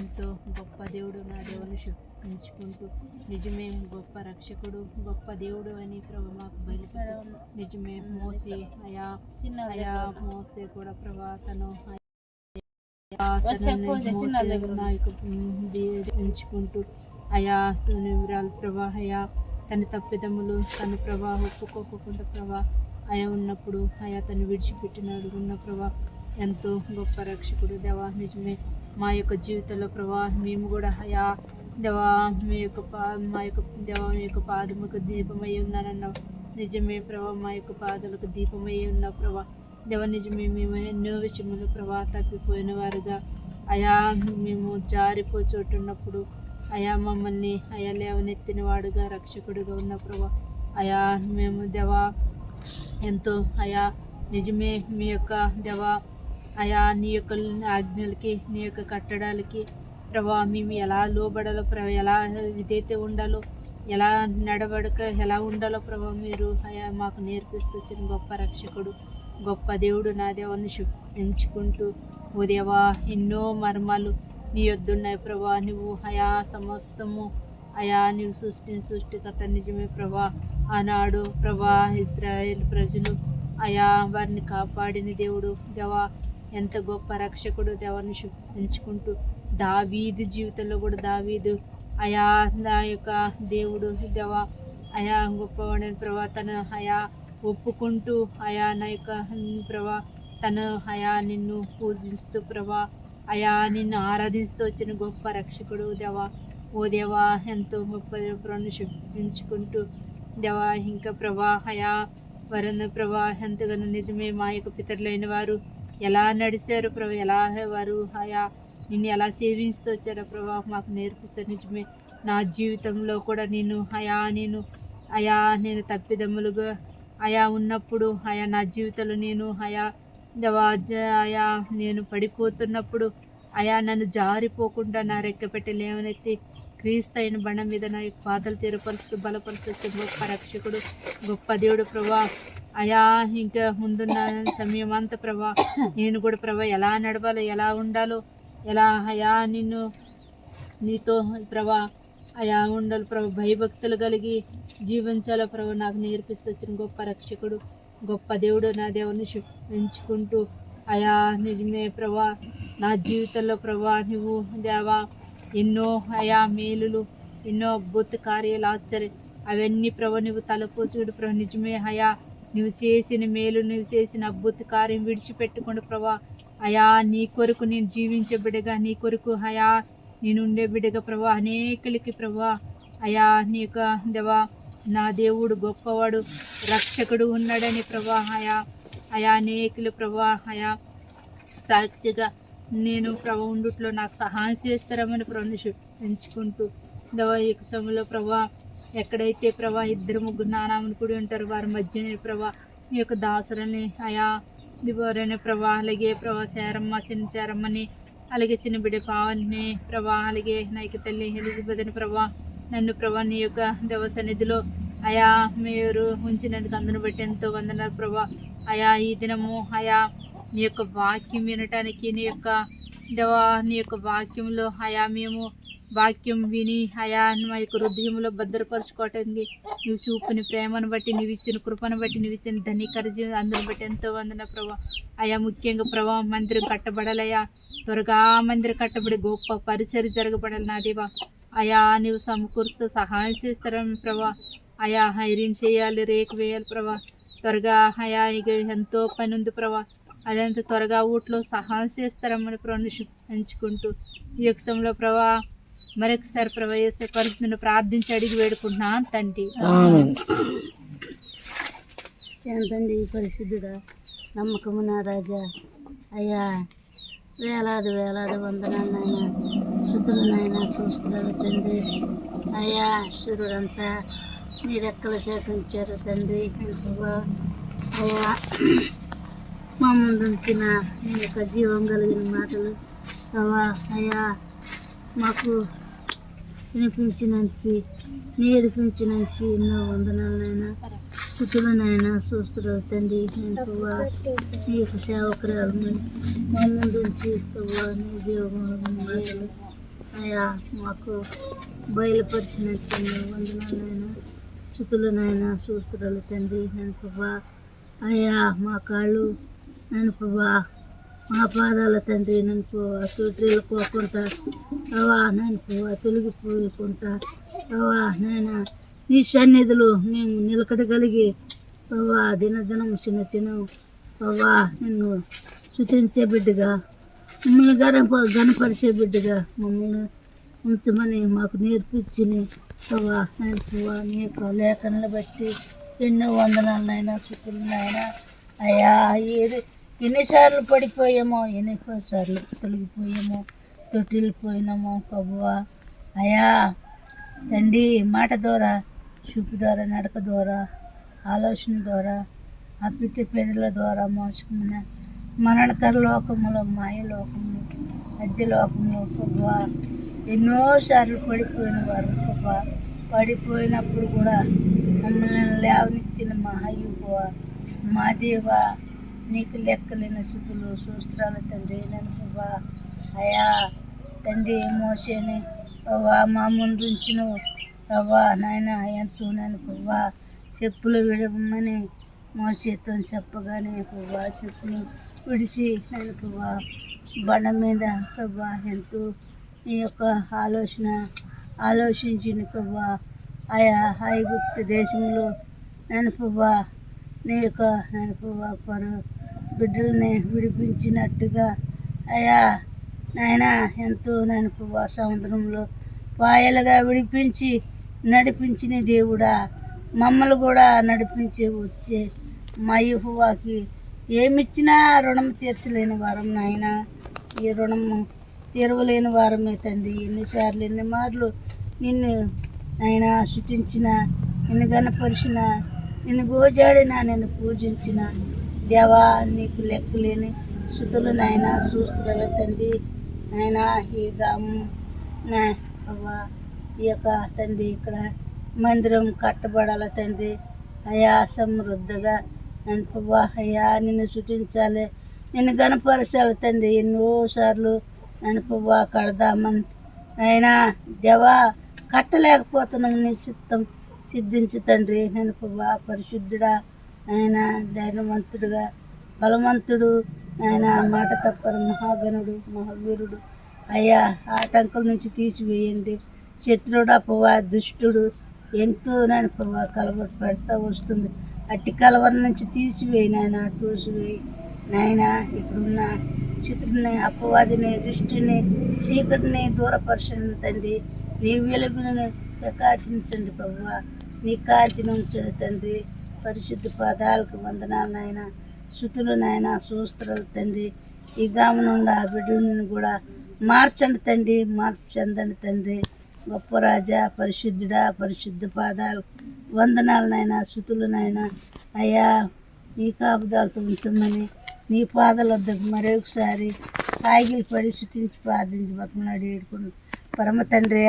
ఎంతో గొప్ప దేవుడు నా దేవుని శుద్ధించుకుంటూ నిజమే గొప్ప రక్షకుడు గొప్ప దేవుడు అని ప్రభు మాకు బయలుపరచు. నిజమే మోసే అయా మోసే కూడా ప్రభా తను ఎంచుకుంటూ అయా సునివరాలు ప్రభా అయా తన తప్పిదములు తన ప్రభా ఒప్పుకోకుండా ప్రభా అయా ఉన్నప్పుడు అయా తను విడిచిపెట్టినాడు ఉన్న ప్రభా ఎంతో గొప్ప రక్షకుడు దేవా. నిజమే మా యొక్క జీవితంలో ప్రభా మేము కూడా అయా దేవా మా యొక్క దేవా మీ యొక్క పాదములకు దీపమై ఉన్నానన్నావు. నిజమే ప్రభా మా యొక్క పాదలకు దీపమై ఉన్న ప్రభా దేవ. నిజమే మేము ఎన్నో విషయములు ప్రభా తప్పిపోయిన వారుగా అయా మేము జారిపోచున్నప్పుడు అయా మమ్మల్ని అయా లేవనెత్తిన వాడుగా రక్షకుడుగా ఉన్న ప్రభా అయా మేము దేవా ఎంతో అయా నిజమే మీ యొక్క దేవా అయా నీ యొక్క ఆజ్ఞలకి నీ యొక్క కట్టడాలకి ప్రభా మేము ఎలా లోబడాలో ప్రభా ఎలా విధేయత ఉండాలో ఎలా నడవడక ఎలా ఉండాలో ప్రభా మీరు అయా మాకు నేర్పిస్తూ వచ్చిన గొప్ప రక్షకుడు గొప్ప దేవుడు నా దేవాన్ని ఎంచుకుంటూ ఓ దేవా ఎన్నో మర్మాలు నీ యొద్దున్నాయి ప్రభా. నువ్వు అయా సమస్తము అయా నీవు సృష్టికర్త. నిజమే ప్రభా ఆనాడు ప్రభా ఇశ్రాయేల్ ప్రజలు అయా వారిని కాపాడిన దేవుడు దేవా ఎంత గొప్ప రక్షకుడు దేవాన్ని ఎంచుకుంటూ దావీదు జీవితంలో కూడా దావీదు అయా నా యొక్క దేవుడు దేవా అయా గొప్పవాడని ప్రభా తను అయా ఒప్పుకుంటూ అయా నా యొక్క ప్రభా తను అయా నిన్ను పూజిస్తూ ప్రభా అయా నిన్ను ఆరాధిస్తూ వచ్చిన గొప్ప రక్షకుడు దేవా. ఓ దేవా ఎంతో గొప్ప ప్రభుని ఎంచుకుంటూ దేవా ఇంకా ప్రభా అయా వరన్న ప్రభా ఎంతగానో నిజమే మా యొక్క పితరులైన వారు ఎలా నడిచారు ప్రభా ఎలా వారు అయా నిన్ను ఎలా సేవిస్తూ వచ్చారో ప్రభా మాకు నేర్పిస్తారు. నిజమే నా జీవితంలో కూడా నేను తప్పిదమ్ములుగా అయా ఉన్నప్పుడు అయా నా జీవితంలో నేను అయా దేవా అయా నేను పడిపోతున్నప్పుడు అయా నన్ను జారిపోకుండా నా రెక్కపెట్టి లేవనెత్తి క్రీస్తు అయిన బండ మీద నా యొక్క పాదాలు తీరపరుస్తూ బలపరుస్తూ గొప్ప రక్షకుడు గొప్ప దేవుడు ప్రభా అయా ఇంకా ముందున్న సమయం అంతా ప్రభా నేను కూడా ప్రభా ఎలా నడవాలో ఎలా ఉండాలో ఎలా అయా నీతో ప్రభా అయా ఉండాలి ప్రభా భయభక్తులు కలిగి జీవించాలో ప్రభా నాకు నేర్పిస్తూ వచ్చిన గొప్ప రక్షకుడు గొప్ప దేవుడు నా దేవుని ఎంచుకుంటూ అయా నిజమే ప్రభా నా జీవితంలో ప్రభా నువ్వు దేవా ఎన్నో అయా మేలులు ఎన్నో అద్భుత కార్యాలు ఆశ్చర్య అవన్నీ ప్రభా నువ్వు తలపోచుడు ప్రభా నిజమే అయా నువ్వు చేసిన మేలు నువ్వు చేసిన అద్భుత కార్యం విడిచిపెట్టుకోండి ప్రభా అయా నీ కొరకు నేను జీవించే బిడ్డగా నీ కొరకు అయా నేను ఉండే బిడ్డగా ప్రభా అనేకులకి ప్రభా అయా నీ యొక్క దేవా నా దేవుడు గొప్పవాడు రక్షకుడు ఉన్నాడని ప్రభా అయా అనేకులు ప్రభా అయా సాక్షిగా నేను ప్రభా ఉండుట్లో నాకు సహాయం చేస్తారమని ప్రభు ఎంచుకుంటూ దేవా ఈ సమయంలో ప్రభా ఎక్కడైతే ప్రభా 2-3 నానామని కూడి ఉంటారు వారి మధ్యనే ప్రభా ఈ యొక్క దాసులని అయా దివోరని ప్రభా అలాగే ప్రభా శారమ్మ చిన్న శారమ్మని అలాగే చిన్న బిడ్డ పావని ప్రభా అలాగే నా యొక్క తల్లి ఎలిజబెత్ అని ప్రభా నన్ను ప్రభా నీ యొక్క దేవ సన్నిధిలో అయా మీరు ఉంచినందుకు అందరిని బట్టి ఎంతో వందనాలు ప్రభా అయా ఈ దినము అయా నీ యొక్క వాక్యం వినటానికి నీ యొక్క వాక్యంలో అయా మేము వాక్యం విని అయా మా యొక్క హృదయంలో భద్రపరచుకోవటానికి నువ్వు చూపిన ప్రేమను బట్టి నువ్వు ఇచ్చిన కృపను బట్టి నువ్వు ఇచ్చిన ధనికరజీ అందరిని బట్టి ఎంతో వందన ప్రభా అయా ముఖ్యంగా ప్రభా మందిరం కట్టబడాలయ్యా త్వరగా మందిరం కట్టబడి గొప్ప పరిసరి జరగబడాలి నా దేవా అయా నువ్వు సమకూరుస్తూ సహాయం చేస్తారని ప్రభా అయా హైరింగ్ చేయాలి రేకు వేయాలి ప్రభా త్వరగా అయా ఇక ఎంతో పని ఉంది ప్రభా అదంతా త్వరగా ఊట్లో సహాయం చేస్తారమ్మని ప్రభు ఎంచుకుంటూ ఈ సమయంలో ప్రభా మరొకసారి ప్రభా చేసే పరిస్థితిని ప్రార్థించి అడిగి వేడుకుంటున్నాను తండ్రి. తండ్రి పరిశుద్ధుడా నమ్మకము నా రాజా అయ్యా వేలాది వందనాలు నాయన శుద్ధులు నాయన చూస్తున్నారు తండ్రి అయ్యా సూర్యుడంతా నీ రెక్కల సేకరించారు తండ్రి అయ్యా మా ముందు ఉంచిన నీ యొక్క జీవం కలిగిన మాటలు అయ్యా మాకు వినిపించినందుకు నేర్పించినందుకు ఎన్నో వందనాలనైనా స్థుతులనైనా చూస్తున్నారు తండ్రి. నేను నీ యొక్క సేవకురాలు మా ముందు ఉంచి నీ జీవం అయా మాకు బయలుపరిచినందుకు ఎన్నో వందనాలైనా స్తుతులనైనా సూస్త్రాలు తండ్రి. నేను ప్రభా అయ్యా మా కాళ్ళు నేను ప్రభా మా పాదాల తండ్రి నేను తొట్టిల్లుకోకుండా అవా నేను ప్రభా తొలగిపోయకుండా అవా నాయన నీ సన్నిధులు మేము నిలకడగలిగి ప్రభా దినదినం చిన్న చిన్న ప్రభా నిన్ను స్తుతించే బిడ్డగా మమ్మల్ని గణపరిచే బిడ్డగా మమ్మల్ని ఉంచమని మాకు నేర్పించింది ప్రభా. నేను ప్రభా నీ యొక్క లేఖనలు బట్టి ఎన్నో వందనాలనైనా చుక్కులనైనా అయ్యా ఎన్నిసార్లు పడిపోయామో ఎన్నిసార్లు తొలగిపోయామో తొట్టిల్లిపోయినామో ప్రభువా. అయ్యా తండ్రి మాట ద్వారా చూపు ద్వారా నడక ద్వారా ఆలోచన ద్వారా అపితి పెదల ద్వారా మోసమున మరణకర లోకములో మాయ లోకము అద్దె లోకము ప్రభా ఎన్నోసార్లు పడిపోయిన వారు ప్రభా. పడిపోయినప్పుడు కూడా మమ్మల్ని లేవనెత్తిన మహాయువ మా దేవ నీకు లెక్కలేని స్థుతులు సూస్త్రాలు తండ్రి. నేను ప్రభా అయా తండ్రి మోసేని ప్రభా మా ముందు ఉంచిన ప్రభా నాయన ఎంతో నేను ప్రభా చెప్పులు విడవమని మోసేతో చెప్పగానే ప్రభా చెప్పులు విడిచి నేను ప్రభా బండ మీద ప్రభా ఎంతో నీ యొక్క ఆలోచించిన ప్రభా ఆయా ఐగుప్తు దేశంలో నేను ప్రభా నీ యొక్క నేను ప్రభా బిడ్డల్ని విడిపించినట్టుగా అయా నాయన ఎంతో నేను ప్రభా సముద్రంలో పాయలుగా విడిపించి నడిపించిన దేవుడా మమ్మల్ని కూడా నడిపించి వచ్చే మా యెహోవాకి ఏమిచ్చినా రుణం తీర్చలేని వారం నాయన. ఈ రుణము తీరవలేని వారమే తండ్రి. ఎన్నిసార్లు ఎన్ని మార్లు నిన్ను ఆయన స్తుతించిన నిన్ను గణపరిచిన నిన్ను గోజాడిన నిన్ను పూజించిన దేవా నీకు లెక్కలేని స్తుతులు నాయన సూస్త్రాలు తండ్రి. నాయన ఈ గ్రామం నా అవ్వా ఈ యొక్క తండ్రి ఇక్కడ మందిరం కట్టబడాల తండ్రి. అయా సమృద్ధిగా నేను ప్రభా అయ్యా నిన్ను స్తుతించాలి నిన్ను గణపరచాలి తండ్రి. ఎన్నోసార్లు నేను ప్రభా కడదామని అయినా దేవా కట్టలేకపోతున్నాం. నీ చిత్తం సిద్ధించు తండ్రి. నేను ప్రభా పరిశుద్ధుడా ఆయన ధైర్యవంతుడుగా బలవంతుడు ఆయన మాట తప్పరు మహాగణుడు మహావీరుడు అయ్యా ఆటంకం నుంచి తీసివేయండి. శత్రుడు అపవా దుష్టుడు ఎంతో నేను ప్రభా కలవర పెడతా వస్తుంది. అట్టి కలవర నుంచి తీసివేయి నాయన తోసివేయి నాయన. ఇక్కడున్న శత్రుని అపవాదిని దృష్టిని చీకటిని దూరపరచండి తండ్రి. నీ వెలుగును ప్రకాశించండి ప్రభా. నీ కాంతిని ఉంచండి తండ్రి. పరిశుద్ధ పాదాలకు వందనాలు నాయన స్తుతులు నాయన సూస్త్రాలు తండ్రి. ఈ గ్రామం నుండి ఆ బిడ్డలను కూడా మార్చండి తండ్రి. మార్పు చెందండి తండ్రి. గొప్ప రాజా పరిశుద్ధుడా పరిశుద్ధ పాదాలు వందనాలు నాయన స్తుతులు నాయన. అయ్యా నీ కాపుదాలతో ఉంచమని నీ పాదాల వద్దకు మరొకసారి సాగిలి పడి స్తుతించి ప్రార్థించి బతుకున్నాడు ఏడుకుని పరమ తండ్రి.